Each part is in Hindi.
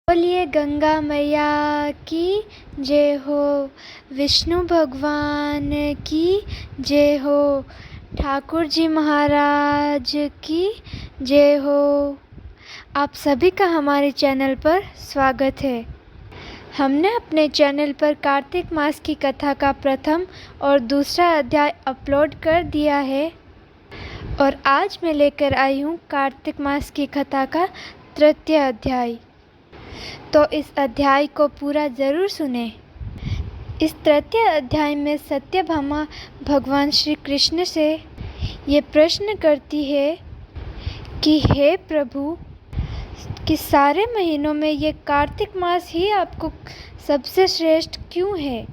बोलिए गंगा मैया की जय हो, विष्णु भगवान की जय हो, ठाकुर जी महाराज की जय हो। आप सभी का हमारे चैनल पर स्वागत है। हमने अपने चैनल पर कार्तिक मास की कथा का प्रथम और दूसरा अध्याय अपलोड कर दिया है और आज मैं लेकर आई हूँ कार्तिक मास की कथा का तृतीय अध्याय। तो इस अध्याय को पूरा ज़रूर सुने। इस तृतीय अध्याय में सत्यभामा भगवान श्री कृष्ण से ये प्रश्न करती है कि हे प्रभु, कि सारे महीनों में ये कार्तिक मास ही आपको सबसे श्रेष्ठ क्यों है?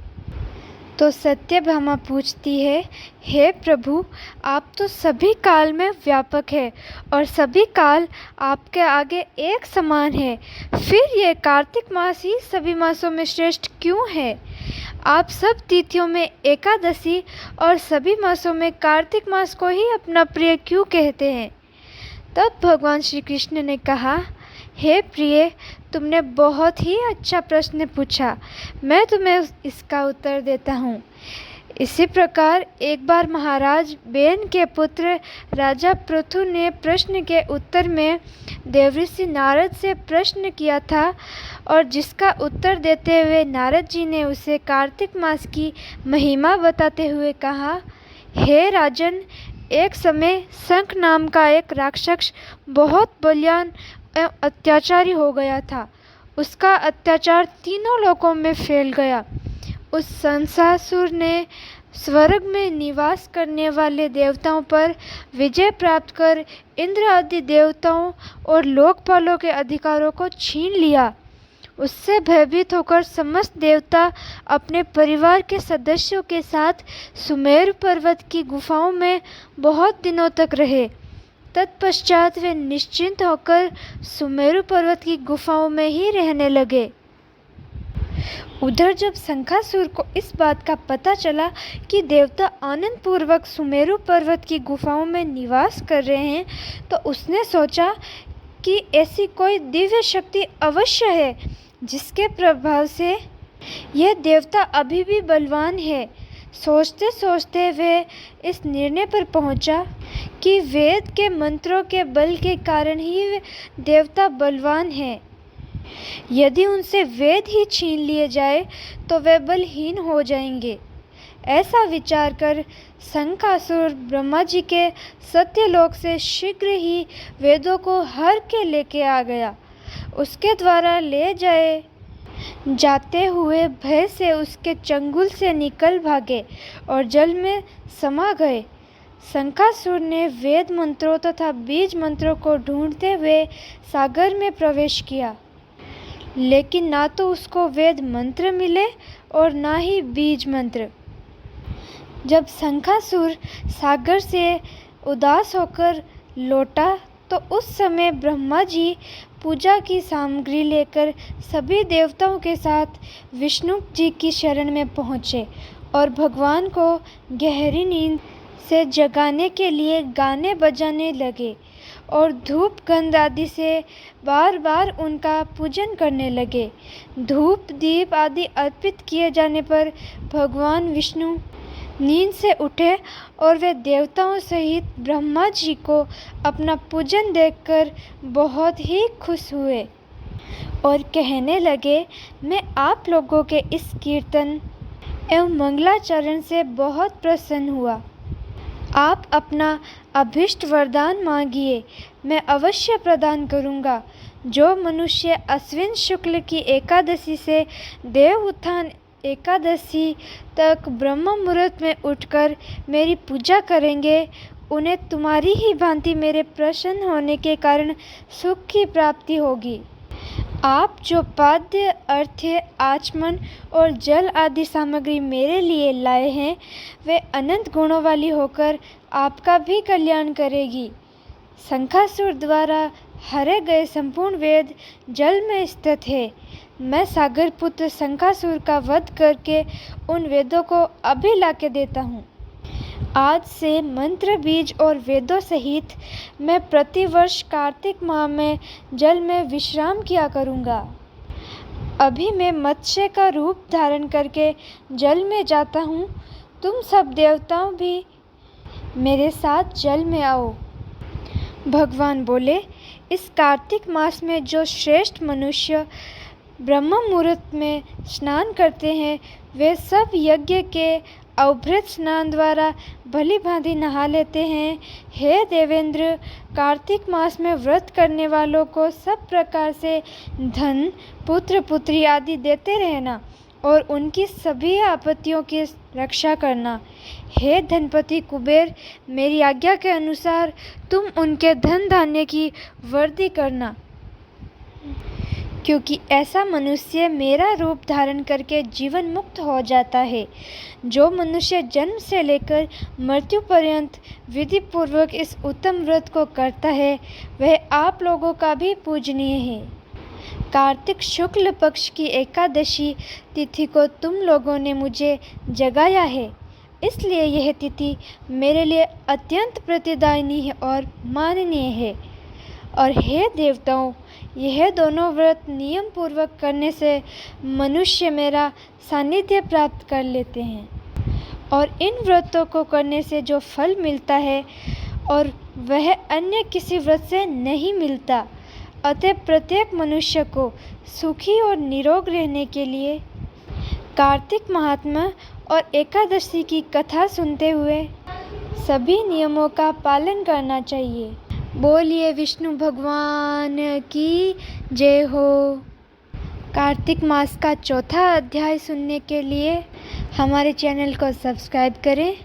तो सत्यभामा पूछती है, हे प्रभु, आप तो सभी काल में व्यापक है और सभी काल आपके आगे एक समान है, फिर ये कार्तिक मास ही सभी मासों में श्रेष्ठ क्यों है? आप सब तिथियों में एकादशी और सभी मासों में कार्तिक मास को ही अपना प्रिय क्यों कहते हैं? तब भगवान श्री कृष्ण ने कहा, हे प्रिय, तुमने बहुत ही अच्छा प्रश्न पूछा, मैं तुम्हें इसका उत्तर देता हूँ। इसी प्रकार एक बार महाराज बेन के पुत्र राजा पृथु ने प्रश्न के उत्तर में देवऋषि नारद से प्रश्न किया था और जिसका उत्तर देते हुए नारद जी ने उसे कार्तिक मास की महिमा बताते हुए कहा, हे राजन, एक समय शंख नाम का एक राक्षस बहुत बलवान एवं अत्याचारी हो गया था। उसका अत्याचार तीनों लोकों में फैल गया। उस संसासुर ने स्वर्ग में निवास करने वाले देवताओं पर विजय प्राप्त कर इंद्र आदि देवताओं और लोकपालों के अधिकारों को छीन लिया। उससे भयभीत होकर समस्त देवता अपने परिवार के सदस्यों के साथ सुमेरु पर्वत की गुफाओं में बहुत दिनों तक रहे। तत्पश्चात वे निश्चिंत होकर सुमेरु पर्वत की गुफाओं में ही रहने लगे। उधर जब शंखासुर को इस बात का पता चला कि देवता आनंद पूर्वक सुमेरु पर्वत की गुफाओं में निवास कर रहे हैं, तो उसने सोचा कि ऐसी कोई दिव्य शक्ति अवश्य है जिसके प्रभाव से यह देवता अभी भी बलवान है। सोचते सोचते वे इस निर्णय पर पहुंचा कि वेद के मंत्रों के बल के कारण ही वे देवता बलवान हैं। यदि उनसे वेद ही छीन लिए जाए तो वे बलहीन हो जाएंगे। ऐसा विचार कर शंखासुर ब्रह्मा जी के सत्यलोक से शीघ्र ही वेदों को हर के लेके आ गया। उसके द्वारा ले जाते हुए भय से उसके चंगुल से निकल भागे और जल में समा गए। शंखासुर ने वेद मंत्रों तथा बीज मंत्रों को ढूंढते हुए सागर में प्रवेश किया, लेकिन ना तो उसको वेद मंत्र मिले और ना ही बीज मंत्र। जब शंखासुर सागर से उदास होकर लौटा तो उस समय ब्रह्मा जी पूजा की सामग्री लेकर सभी देवताओं के साथ विष्णु जी की शरण में पहुँचे और भगवान को गहरी नींद से जगाने के लिए गाने बजाने लगे और धूप गंध आदि से बार बार उनका पूजन करने लगे। धूप दीप आदि अर्पित किए जाने पर भगवान विष्णु नींद से उठे और वे देवताओं सहित ब्रह्मा जी को अपना पूजन देखकर बहुत ही खुश हुए और कहने लगे, मैं आप लोगों के इस कीर्तन एवं मंगलाचरण से बहुत प्रसन्न हुआ। आप अपना अभीष्ट वरदान मांगिए, मैं अवश्य प्रदान करूंगा। जो मनुष्य अश्विन शुक्ल की एकादशी से देव उत्थान एकादशी तक ब्रह्म मुहूर्त में उठकर मेरी पूजा करेंगे, उन्हें तुम्हारी ही भांति मेरे प्रसन्न होने के कारण सुख की प्राप्ति होगी। आप जो पाद्य अर्घ्य आचमन और जल आदि सामग्री मेरे लिए लाए हैं, वे अनंत गुणों वाली होकर आपका भी कल्याण करेगी। शंखासुर द्वारा हरे गए संपूर्ण वेद जल में स्थित है। मैं सागर पुत्र शंखासुर का वध करके उन वेदों को अभी लाके देता हूँ। आज से मंत्र बीज और वेदों सहित मैं प्रतिवर्ष कार्तिक माह में जल में विश्राम किया करूँगा। अभी मैं मत्स्य का रूप धारण करके जल में जाता हूँ। तुम सब देवताओं भी मेरे साथ जल में आओ। भगवान बोले, इस कार्तिक मास में जो श्रेष्ठ मनुष्य ब्रह्म मुहूर्त में स्नान करते हैं, वे सब यज्ञ के अवभृत स्नान द्वारा भली भांति नहा लेते हैं। हे देवेंद्र, कार्तिक मास में व्रत करने वालों को सब प्रकार से धन, पुत्र पुत्री आदि देते रहना और उनकी सभी आपत्तियों की रक्षा करना। हे धनपति कुबेर, मेरी आज्ञा के अनुसार तुम उनके धन धान्य की वृद्धि करना, क्योंकि ऐसा मनुष्य मेरा रूप धारण करके जीवन मुक्त हो जाता है। जो मनुष्य जन्म से लेकर मृत्यु पर्यंत विधि पूर्वक इस उत्तम व्रत को करता है, वह आप लोगों का भी पूजनीय है। कार्तिक शुक्ल पक्ष की एकादशी तिथि को तुम लोगों ने मुझे जगाया है, इसलिए यह तिथि मेरे लिए अत्यंत प्रतिदायनी है और माननीय है। और हे देवताओं, यह दोनों व्रत नियम पूर्वक करने से मनुष्य मेरा सानिध्य प्राप्त कर लेते हैं, और इन व्रतों को करने से जो फल मिलता है और वह अन्य किसी व्रत से नहीं मिलता। अतः प्रत्येक मनुष्य को सुखी और निरोग रहने के लिए कार्तिक महात्मा और एकादशी की कथा सुनते हुए सभी नियमों का पालन करना चाहिए। बोलिए विष्णु भगवान की जय हो। कार्तिक मास का चौथा अध्याय सुनने के लिए हमारे चैनल को सब्सक्राइब करें